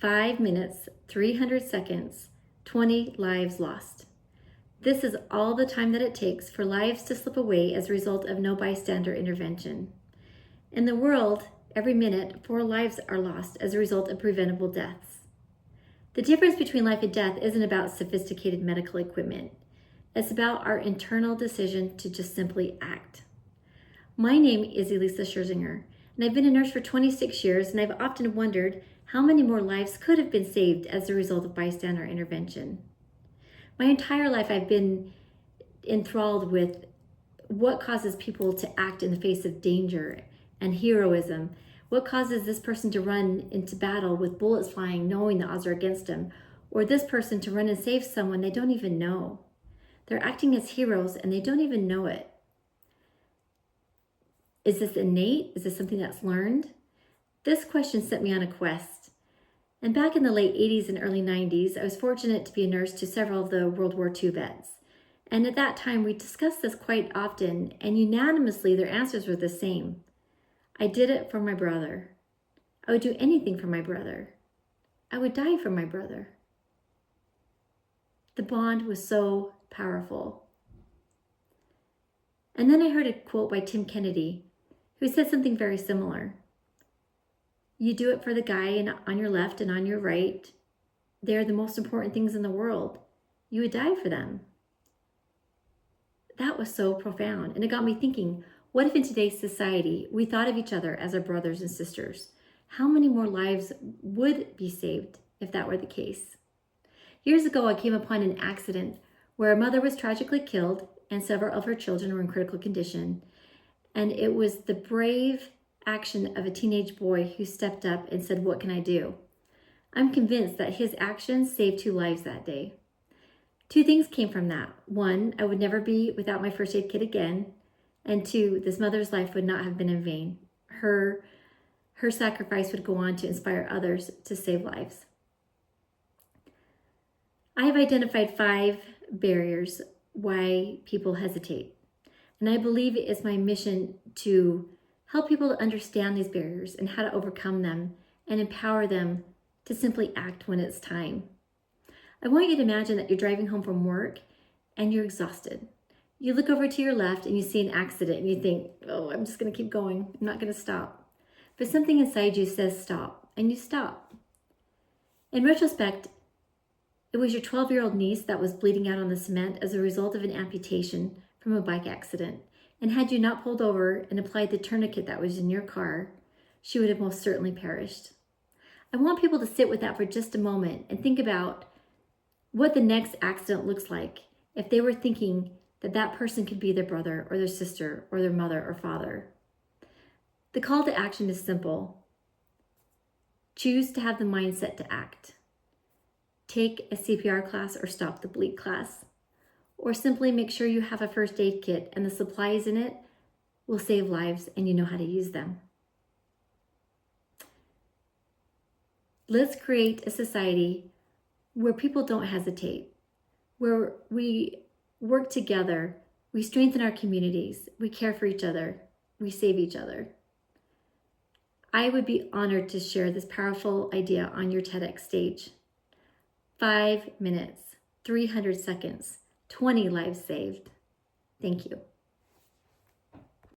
5 minutes, 300 seconds, 20 lives lost. This is all the time that it takes for lives to slip away as a result of no bystander intervention. In the world, every minute, 4 lives are lost as a result of preventable deaths. The difference between life and death isn't about sophisticated medical equipment. It's about our internal decision to just simply act. My name is Elisa Scherzinger, and I've been a nurse for 26 years, and I've often wondered how many more lives could have been saved as a result of bystander intervention. My entire life, I've been enthralled with what causes people to act in the face of danger and heroism. What causes this person to run into battle with bullets flying, knowing the odds are against them, or this person to run and save someone they don't even know. They're acting as heroes and they don't even know it. Is this innate? Is this something that's learned? This question sent me on a quest. And back in the late 80s and early 90s, I was fortunate to be a nurse to several of the World War II vets. And at that time, we discussed this quite often, and unanimously their answers were the same. I did it for my brother. I would do anything for my brother. I would die for my brother. The bond was so powerful. And then I heard a quote by Tim Kennedy, who said something very similar. You do it for the guy on your left and on your right. They're the most important things in the world. You would die for them. That was so profound. And it got me thinking, what if in today's society we thought of each other as our brothers and sisters? How many more lives would be saved if that were the case? Years ago, I came upon an accident where a mother was tragically killed and several of her children were in critical condition. And it was the brave action of a teenage boy who stepped up and said, "What can I do?" I'm convinced that his actions saved 2 lives that day. 2 things came from that. 1, I would never be without my first aid kit again. And 2, this mother's life would not have been in vain. Her sacrifice would go on to inspire others to save lives. I have identified 5 barriers why people hesitate. And I believe it is my mission to help people to understand these barriers and how to overcome them and empower them to simply act when it's time. I want you to imagine that you're driving home from work and you're exhausted. You look over to your left and you see an accident and you think, oh, I'm just going to keep going. I'm not going to stop. But something inside you says stop, and you stop. In retrospect, it was your 12-year-old niece that was bleeding out on the cement as a result of an amputation from a bike accident. And had you not pulled over and applied the tourniquet that was in your car, she would have most certainly perished. I want people to sit with that for just a moment and think about what the next accident looks like if they were thinking that that person could be their brother or their sister or their mother or father. The call to action is simple. Choose to have the mindset to act. Take a CPR class or stop the bleed class. Or simply make sure you have a first aid kit and the supplies in it will save lives and you know how to use them. Let's create a society where people don't hesitate, where we work together, we strengthen our communities, we care for each other, we save each other. I would be honored to share this powerful idea on your TEDx stage. 5 minutes, 300 seconds, 20 lives saved. Thank you.